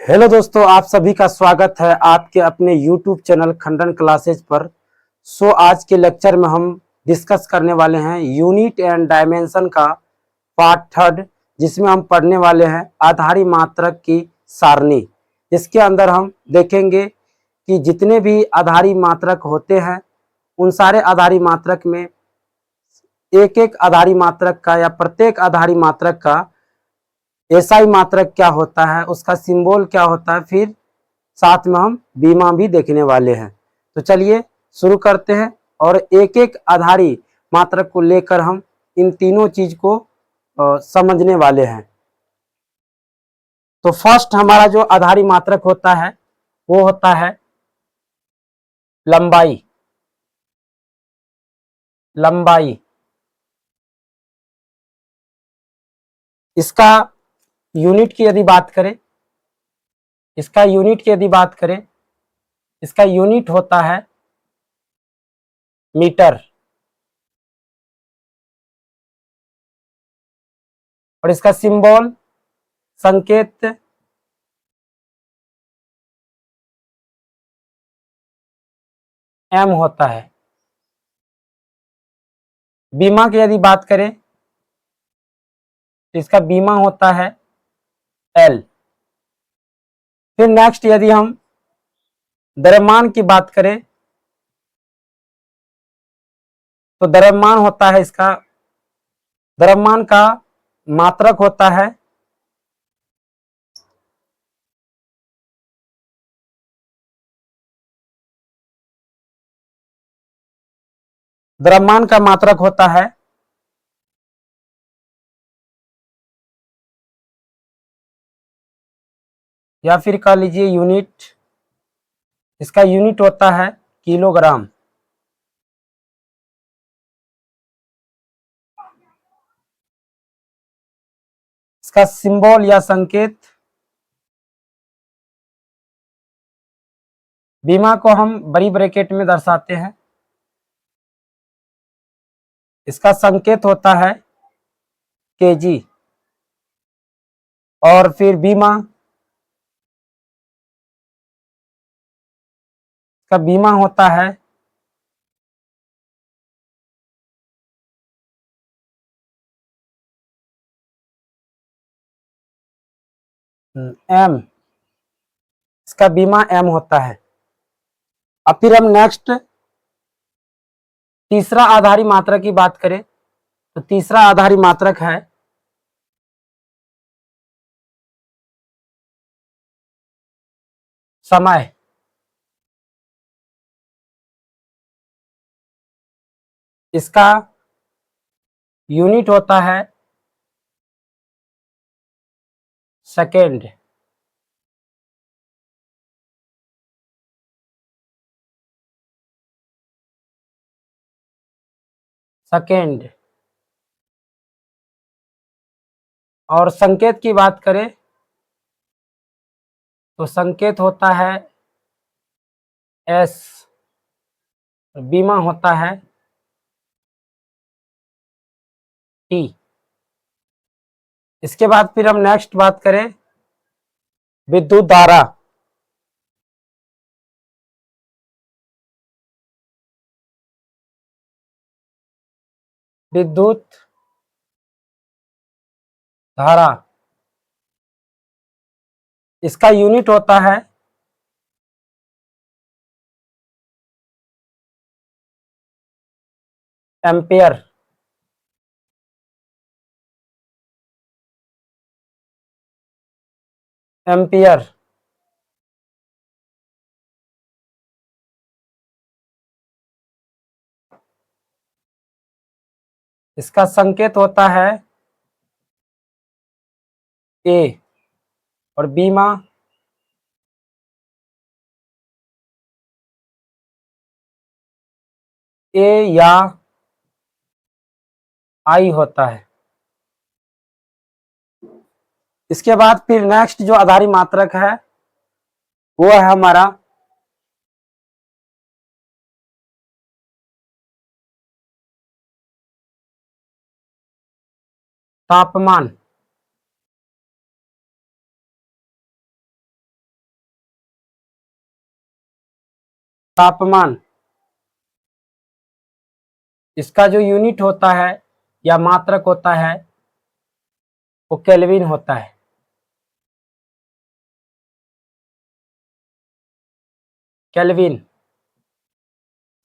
Hello दोस्तों, आप सभी का स्वागत है आपके अपने YouTube चैनल खंडन क्लासेज पर। आज के लेक्चर में हम डिस्कस करने वाले हैं यूनिट एंड डायमेंशन का पार्ट थर्ड, जिसमें हम पढ़ने वाले हैं आधारी मात्रक की सारणी। इसके अंदर हम देखेंगे कि जितने भी आधारी मात्रक होते हैं उन सारे आधारी मात्रक में एक एक आधारी मात्रक का या प्रत्येक आधारी मात्रक का एसआई मात्रक क्या होता है, उसका सिंबल क्या होता है, फिर साथ में हम बीमा भी देखने वाले हैं। तो चलिए शुरू करते हैं और एक एक आधारी मात्रक को लेकर हम इन तीनों चीज को समझने वाले हैं। तो फर्स्ट हमारा जो आधारी मात्रक होता है वो होता है लंबाई। लंबाई इसका यूनिट की यदि बात करें, इसका यूनिट होता है मीटर और इसका सिंबल संकेत एम होता है। बीमा की यदि बात करें तो इसका बीमा होता है एल। फिर नेक्स्ट यदि हम द्रव्यमान की बात करें तो द्रव्यमान होता है इसका, द्रव्यमान का मात्रक होता है द्रव्यमान का मात्रक होता है या फिर कह लीजिए यूनिट, इसका यूनिट होता है किलोग्राम। इसका सिंबल या संकेत, बीमा को हम बड़ी ब्रैकेट में दर्शाते हैं। इसका संकेत होता है केजी और फिर बीमा का बीमा होता है एम। इसका बीमा एम होता है। अब फिर हम नेक्स्ट तीसरा आधारी मात्रक की बात करें तो तीसरा आधारी मात्रक है समय। इसका यूनिट होता है सेकेंड। सेकेंड और संकेत की बात करें तो संकेत होता है एस, बीमा होता है टी। इसके बाद फिर हम नेक्स्ट बात करें विद्युत धारा। विद्युत धारा इसका यूनिट होता है एम्पियर। एम्पियर इसका संकेत होता है ए और बीमा ए या आई होता है। इसके बाद फिर नेक्स्ट जो आधारी मात्रक है वो है हमारा तापमान। तापमान, इसका जो यूनिट होता है या मात्रक होता है वो केल्विन होता है। केल्विन।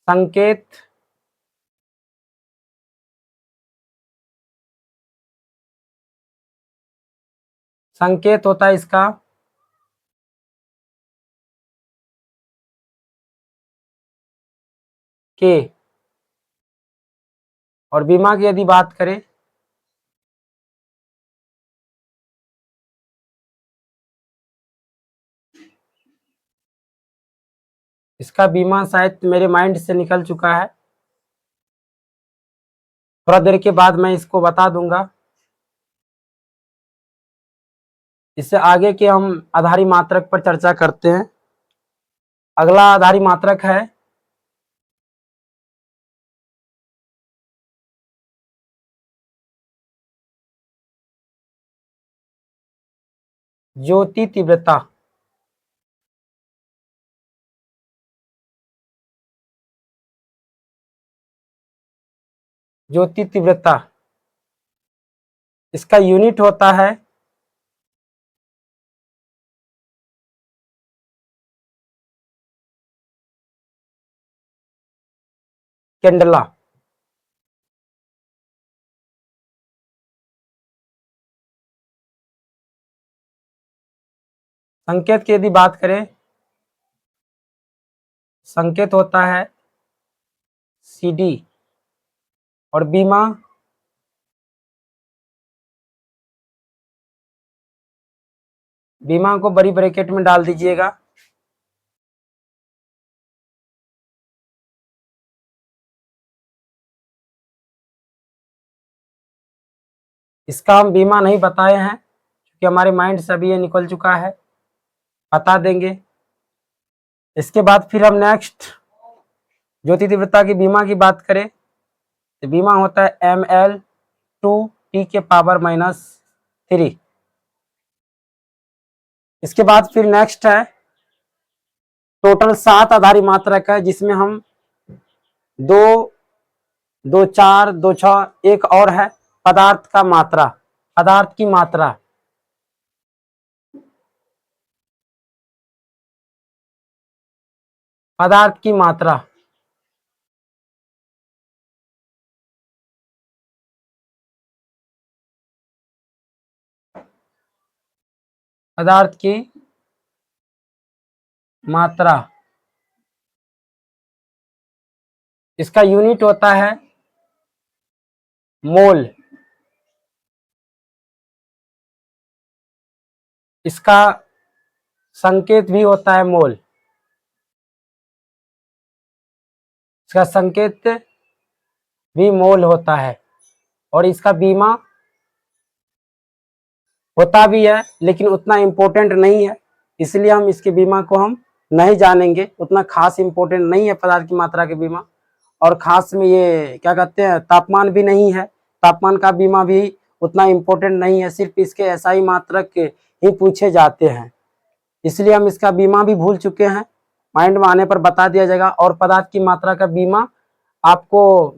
संकेत, संकेत होता है इसका के। और बीमा की यदि बात करें इसका बीमा शायद मेरे माइंड से निकल चुका है, थोड़ा देर के बाद मैं इसको बता दूंगा। इससे आगे के हम आधारी मात्रक पर चर्चा करते हैं। अगला आधारी मात्रक है ज्योति तीव्रता। ज्योति तीव्रता, इसका यूनिट होता है कैंडला। संकेत की यदि बात करें, संकेत होता है CD। और बीमा, बीमा को बड़ी ब्रैकेट में डाल दीजिएगा। इसका हम बीमा नहीं बताए हैं क्योंकि हमारे माइंड से अभी ये निकल चुका है, बता देंगे। इसके बाद फिर हम नेक्स्ट ज्योति तीव्रता की बीमा की बात करें तो बीमा होता है ml/T⁻⁻3। इसके बाद फिर नेक्स्ट है टोटल 7 आधारी मात्रक है, जिसमें हम 2, 2, 4, 2, 6, एक और है पदार्थ का मात्रा, पदार्थ की मात्रा। पदार्थ की मात्रा, पदार्थ की मात्रा, इसका यूनिट होता है मोल। इसका संकेत भी होता है मोल। इसका संकेत भी मोल होता है। और इसका बीमा होता भी है लेकिन उतना इम्पोर्टेंट नहीं है, इसलिए हम इसके बीमा को हम नहीं जानेंगे। उतना खास इम्पोर्टेंट नहीं है पदार्थ की मात्रा के बीमा। और खास में ये क्या कहते हैं, तापमान भी नहीं है, तापमान का बीमा भी उतना इम्पोर्टेंट नहीं है, सिर्फ इसके SI मात्रक के ही पूछे जाते हैं, इसलिए हम इसका बीमा भी भूल चुके हैं। माइंड में आने पर बता दिया जाएगा। और पदार्थ की मात्रा का बीमा आपको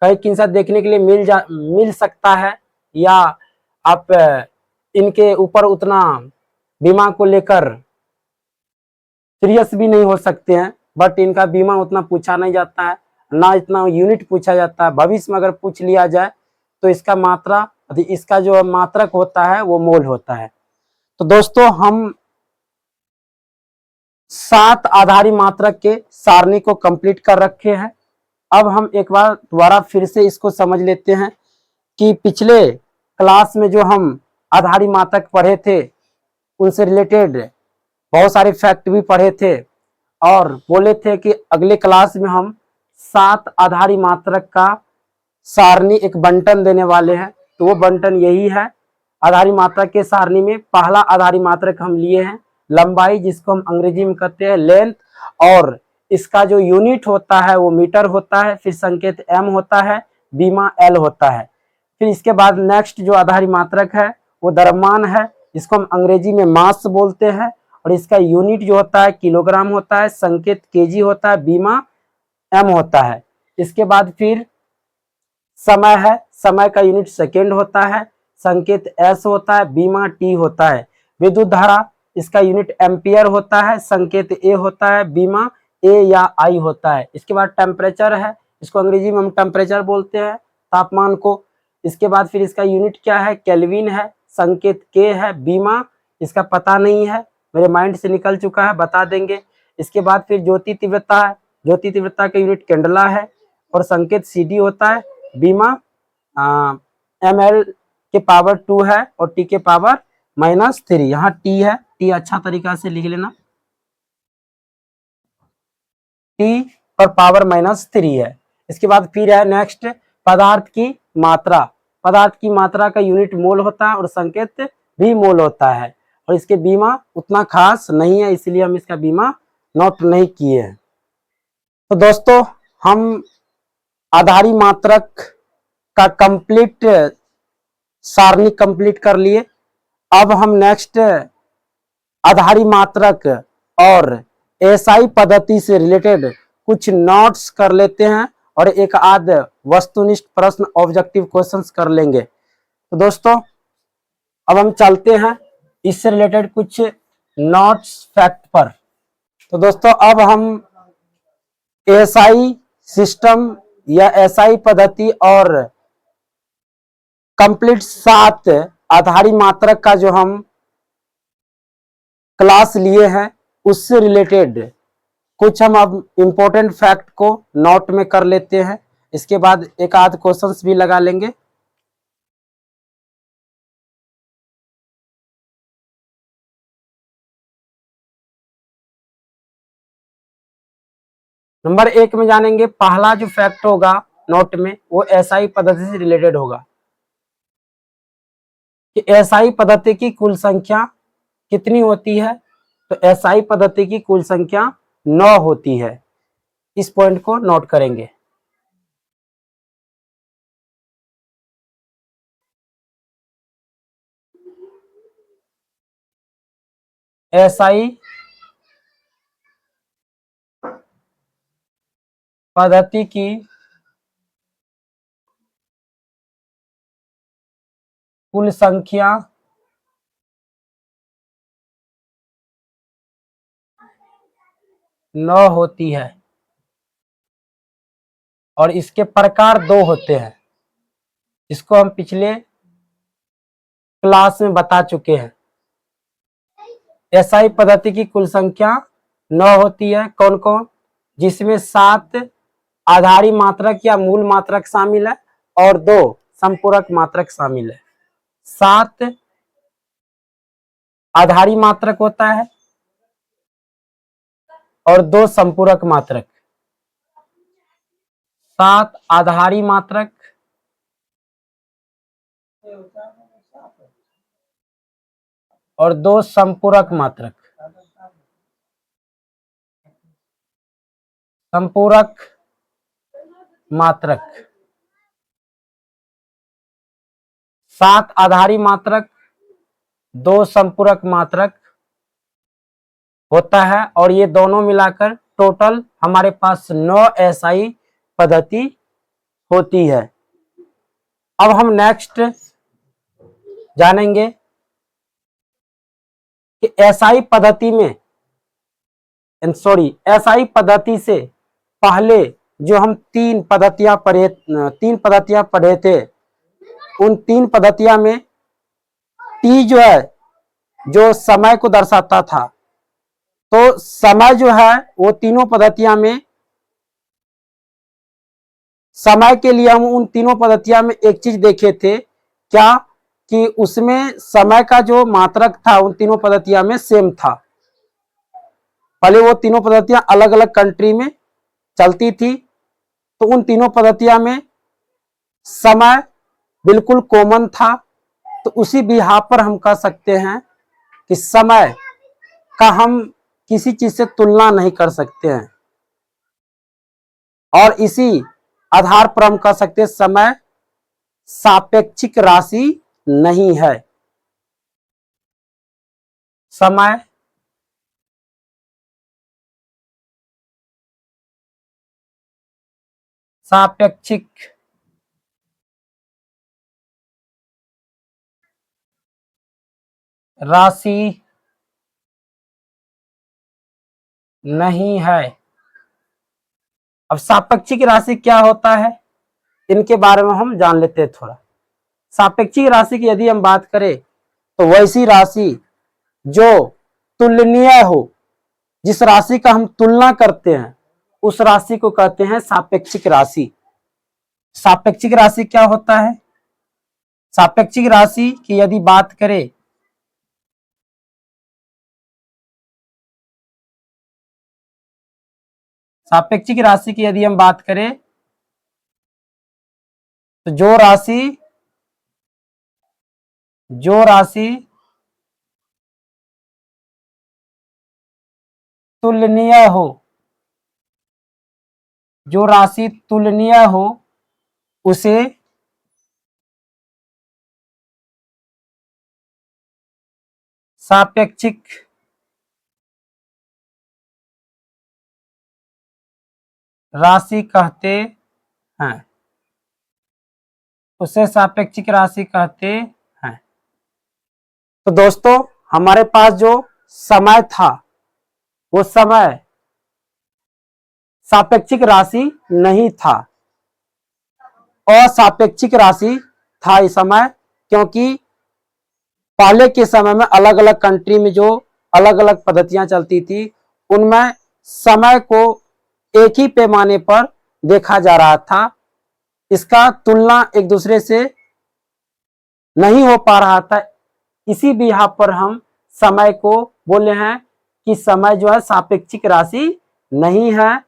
कहीं किन सा देखने के लिए मिल सकता है, या आप इनके ऊपर उतना बीमा को लेकर सीरियस भी नहीं हो सकते हैं, बट इनका बीमा उतना पूछा नहीं जाता है, ना इतना यूनिट पूछा जाता है। भविष्य में अगर पूछ लिया जाए तो इसका मात्रा, इसका जो मात्रक होता है वो मोल होता है। तो दोस्तों हम 7 आधारी मात्रक के सारणी को कंप्लीट कर रखे हैं। अब हम एक बार दोबारा फिर से इसको समझ लेते हैं कि पिछले क्लास में जो हम आधारी मात्रक पढ़े थे उनसे रिलेटेड बहुत सारे फैक्ट भी पढ़े थे, और बोले थे कि अगले क्लास में हम 7 आधारी मात्रक का सारणी एक बंटन देने वाले हैं। तो वो बंटन यही है। आधारी मात्रक के सारणी में पहला आधारी मात्रक हम लिए हैं लंबाई, जिसको हम अंग्रेजी में कहते हैं लेंथ, और इसका जो यूनिट होता है वो मीटर होता है। फिर संकेत m होता है, बीमा l होता है। फिर इसके बाद नेक्स्ट जो आधारी मात्रक है वो द्रव्यमान है, जिसको हम अंग्रेजी में मास बोलते हैं, और इसका यूनिट जो होता है किलोग्राम होता है, संकेत केजी होता है, बीमा एम होता है। इसके बाद फिर समय है, समय का यूनिट सेकेंड होता है, संकेत एस होता है, बीमा टी होता है। विद्युत धारा, इसका यूनिट एम्पियर होता है, संकेत ए होता है, बीमा ए या आई होता है। इसके बाद टेम्परेचर है, इसको अंग्रेजी में हम टेम्परेचर बोलते हैं, तापमान को। इसके बाद फिर इसका यूनिट क्या है, केल्विन है, संकेत के है, बीमा इसका पता नहीं है, मेरे माइंड से निकल चुका है, बता देंगे। इसके बाद फिर ज्योति तीव्रता है, ज्योति तीव्रता का यूनिट कैंडला है और संकेत सीडी होता है, बीमा ml के पावर 2 है और टी के पावर -3। यहाँ टी है, टी अच्छा तरीका से लिख लेना, टी पर पावर -3 है। इसके बाद फिर है नेक्स्ट पदार्थ की मात्रा। पदार्थ की मात्रा का यूनिट मोल होता है और संकेत भी मोल होता है और इसके बीमा उतना खास नहीं है, इसलिए हम इसका बीमा नोट नहीं किए हैं। तो दोस्तों हम आधारी मात्रक का कंप्लीट सारणी कंप्लीट कर लिए। अब हम नेक्स्ट आधारी मात्रक और एसआई पद्धति से रिलेटेड कुछ नोट्स कर लेते हैं और एक आध वस्तुनिष्ठ प्रश्न ऑब्जेक्टिव क्वेश्चंस कर लेंगे। तो दोस्तों अब हम चलते हैं इससे रिलेटेड कुछ नोट्स फैक्ट पर। तो दोस्तों अब हम एसआई सिस्टम या एसआई पद्धति और कंप्लीट 7 आधारी मात्रक का जो हम क्लास लिए हैं उससे रिलेटेड कुछ हम अब इम्पोर्टेंट फैक्ट को नोट में कर लेते हैं। इसके बाद एक आध क्वेश्चंस भी लगा लेंगे। नंबर 1 में जानेंगे, पहला जो फैक्ट होगा नोट में वो एसआई पद्धति से रिलेटेड होगा कि एसआई पद्धति की कुल संख्या कितनी होती है। तो एसआई पद्धति की कुल संख्या 9 होती है। इस पॉइंट को नोट करेंगे। एसआई पद्धति की कुल संख्या 9 होती है और इसके प्रकार 2 होते हैं, इसको हम पिछले क्लास में बता चुके हैं। एसआई पद्धति की कुल संख्या 9 होती है। कौन कौन, जिसमें 7 आधारी मात्रक या मूल मात्रक शामिल है और 2 संपूरक मात्रक शामिल है। 7 आधारी मात्रक होता है और 2 संपूरक मात्रक। 7 आधारी मात्रक और 2 संपूरक मात्रक। संपूरक मात्रक 7 आधारी मात्रक 2 संपूरक मात्रक होता है और ये दोनों मिलाकर टोटल हमारे पास 9 एसआई पद्धति होती है। अब हम नेक्स्ट जानेंगे कि एसआई पद्धति में एसआई पद्धति से पहले जो हम 3 पद्धतियां पढ़े थे, उन 3 पद्धतियां में टी जो है जो समय को दर्शाता था, तो समय जो है वो तीनों पद्धतियां में, समय के लिए हम उन तीनों पद्धतियां में एक चीज देखे थे क्या, कि उसमें समय का जो मात्रक था उन तीनों पद्धतियां में सेम था। पहले वो तीनों पद्धतियां अलग अलग कंट्री में चलती थी, तो उन तीनों पद्धतियां में समय बिल्कुल कॉमन था। तो उसी बिहार पर हम कह सकते हैं कि समय का हम किसी चीज से तुलना नहीं कर सकते हैं और इसी आधार पर हम कह सकते हैं समय सापेक्षिक राशि नहीं है। समय सापेक्षिक राशि नहीं है। अब सापेक्षिक राशि क्या होता है, इनके बारे में हम जान लेते हैं थोड़ा। सापेक्षिक राशि की यदि हम बात करें तो वैसी राशि जो तुलनीय हो, जिस राशि का हम तुलना करते हैं उस राशि को कहते हैं सापेक्षिक राशि। सापेक्षिक राशि क्या होता है? सापेक्षिक राशि की यदि बात करें सापेक्षिक राशि की यदि हम बात करें तो जो राशि तुलनीय हो, जो राशि तुलनीय हो उसे सापेक्षिक राशि कहते हैं, उसे सापेक्षिक राशि कहते हैं। तो दोस्तों हमारे पास जो समय था वो समय सापेक्षिक राशि नहीं था, असापेक्षिक राशि था इस समय, क्योंकि पहले के समय में अलग अलग कंट्री में जो अलग अलग पद्धतियां चलती थी उनमें समय को एक ही पैमाने पर देखा जा रहा था, इसका तुलना एक दूसरे से नहीं हो पा रहा था। इसी भी यहाँ पर हम समय को बोले हैं कि समय जो है सापेक्षिक राशि नहीं है।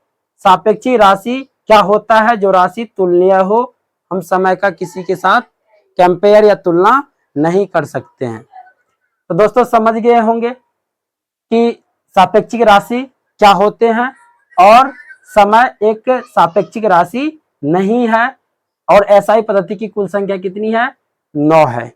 सापेक्षिक राशि क्या होता है? जो राशि तुलनीय हो, हम समय का किसी के साथ कंपेयर या तुलना नहीं कर सकते हैं। तो दोस्तों समझ गए होंगे कि सापेक्षिक राशि क्या होते हैं और समय एक सापेक्षिक राशि नहीं है, और एसआई पद्धति की कुल संख्या कितनी है? 9 है,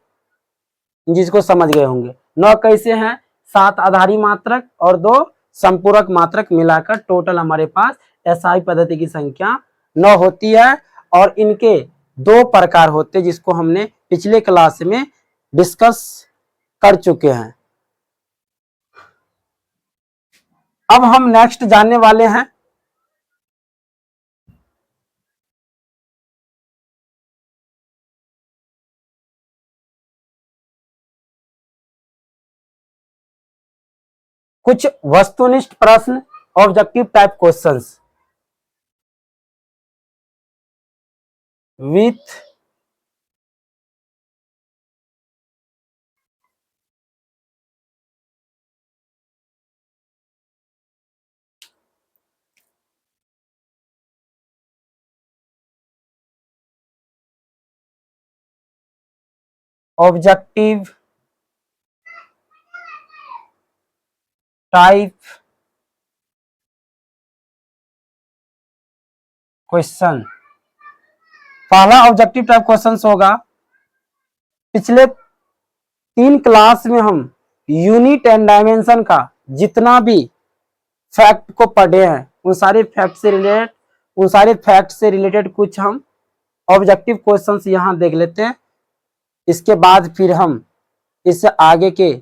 जिसको समझ गए होंगे। 9 कैसे हैं? 7 आधारी मात्रक और 2 संपूरक मात्रक मिलाकर टोटल हमारे पास एसआई पद्धति की संख्या 9 होती है। और इनके 2 प्रकार होते हैं जिसको हमने पिछले क्लास में डिस्कस कर चुके हैं। अब हम नेक्स्ट जानने वाले हैं कुछ वस्तुनिष्ठ प्रश्न, objective type questions with objective type question. पहला ऑब्जेक्टिव टाइप क्वेश्चन होगा, पिछले 3 क्लास में हम यूनिट एंड डायमेंशन का जितना भी फैक्ट को पढ़े हैं उन सारे फैक्ट से रिलेटेड कुछ हम ऑब्जेक्टिव क्वेश्चंस यहां देख लेते हैं। इसके बाद फिर हम इस आगे के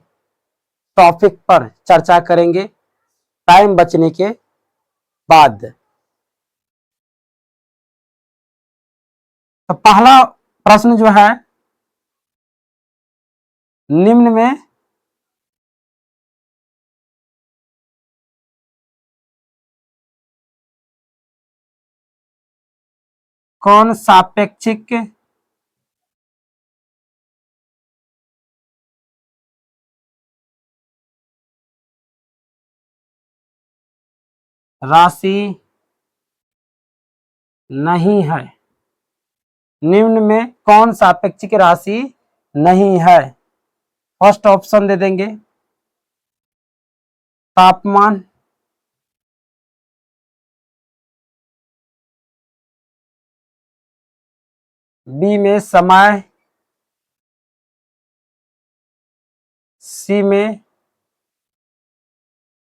टॉपिक पर चर्चा करेंगे टाइम बचने के बाद। तो पहला प्रश्न जो है, निम्न में कौन सापेक्षिक राशि नहीं है? निम्न में कौन सापेक्षिक राशि नहीं है? फर्स्ट ऑप्शन दे देंगे तापमान, बी में समय, सी में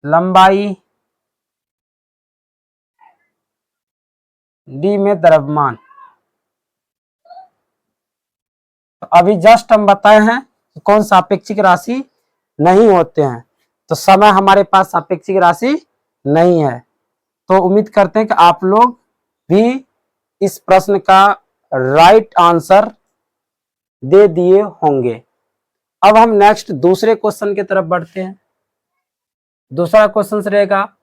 लंबाई, डी में द्रव्यमान। तो अभी जस्ट हम बताए हैं कि कौन सापेक्षिक राशि नहीं होते हैं, तो समय हमारे पास सापेक्षिक राशि नहीं है। तो उम्मीद करते हैं कि आप लोग भी इस प्रश्न का राइट आंसर दे दिए होंगे। अब हम नेक्स्ट दूसरे क्वेश्चन की तरफ बढ़ते हैं। दूसरा क्वेश्चन रहेगा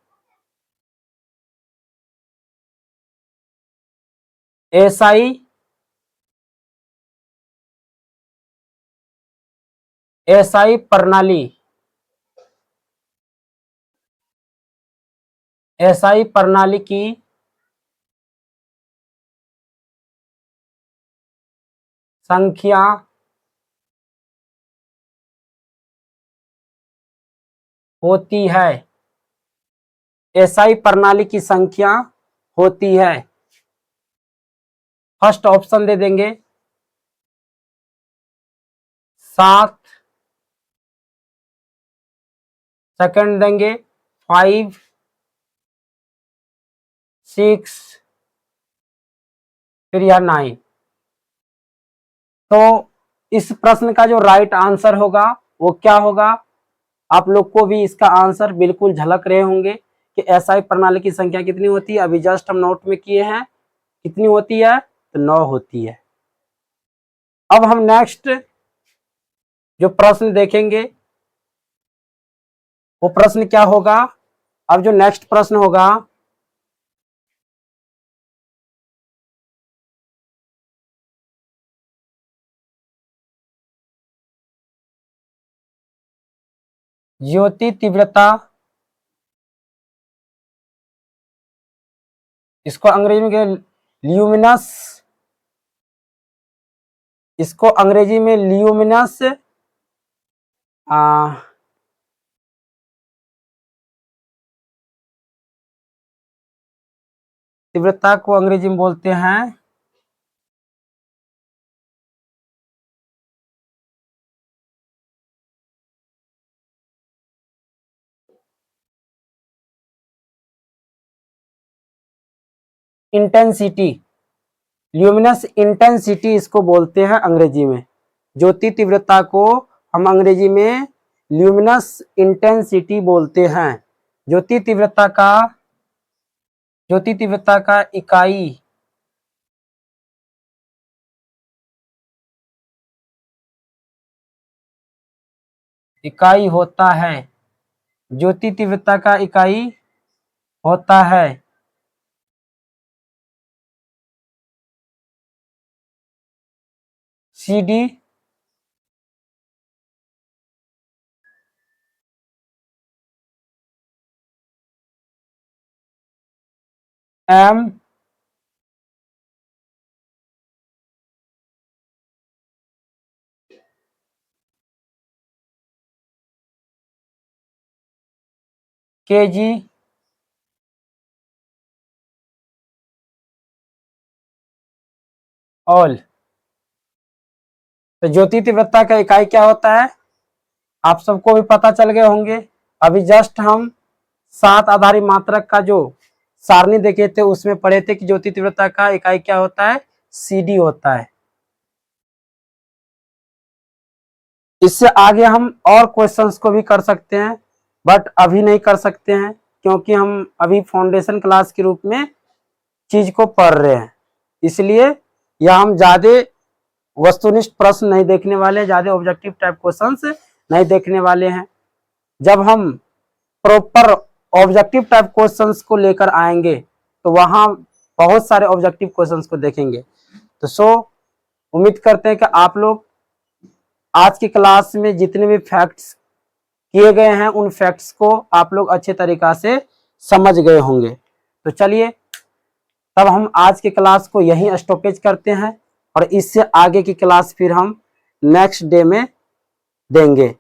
एसआई प्रणाली, एसआई प्रणाली की संख्या होती है, एसआई प्रणाली की संख्या होती है। फर्स्ट ऑप्शन दे देंगे 7, सेकंड देंगे 5, 6, फिर यह 9। तो इस प्रश्न का जो राइट आंसर होगा वो क्या होगा, आप लोग को भी इसका आंसर बिल्कुल झलक रहे होंगे कि एसआई प्रणाली की संख्या कितनी होती है। अभी जस्ट हम नोट में किए हैं, कितनी होती है, तो 9 होती है। अब हम नेक्स्ट जो प्रश्न देखेंगे वो प्रश्न क्या होगा। अब जो नेक्स्ट प्रश्न होगा ज्योति तीव्रता, इसको अंग्रेजी में ल्यूमिनस, इसको अंग्रेजी में ल्यूमिनस तीव्रता को अंग्रेजी में बोलते हैं इंटेंसिटी, ल्यूमिनस इंटेंसिटी इसको बोलते हैं अंग्रेजी में। ज्योति तीव्रता को हम अंग्रेजी में ल्यूमिनस इंटेंसिटी बोलते हैं। ज्योति तीव्रता का, ज्योति तीव्रता का इकाई होता है, ज्योति तीव्रता का इकाई होता है CD, M, kg, ऑल। तो ज्योति तीव्रता का इकाई क्या होता है, आप सबको भी पता चल गए होंगे। अभी जस्ट हम 7 आधारी मात्रक का जो सारणी देखे थे उसमें पढ़े थे कि ज्योति तीव्रता का इकाई क्या होता है, CD होता है। इससे आगे हम और क्वेश्चंस को भी कर सकते हैं, बट अभी नहीं कर सकते हैं क्योंकि हम अभी फाउंडेशन क्लास के रूप में चीज को पढ़ रहे हैं। इसलिए यह हम ज्यादा वस्तुनिष्ठ प्रश्न नहीं देखने वाले हैं, ज्यादा ऑब्जेक्टिव टाइप क्वेश्चंस नहीं देखने वाले हैं। जब हम प्रॉपर ऑब्जेक्टिव टाइप क्वेश्चंस को लेकर आएंगे तो वहां बहुत सारे ऑब्जेक्टिव क्वेश्चंस को देखेंगे। तो उम्मीद करते हैं कि आप लोग आज की क्लास में जितने भी फैक्ट्स किए गए हैं उन फैक्ट्स को आप लोग अच्छे तरीका से समझ गए होंगे। तो चलिए तब हम आज की क्लास को यहीं स्टॉपेज करते हैं और इससे आगे की क्लास फिर हम नेक्स्ट डे में देंगे।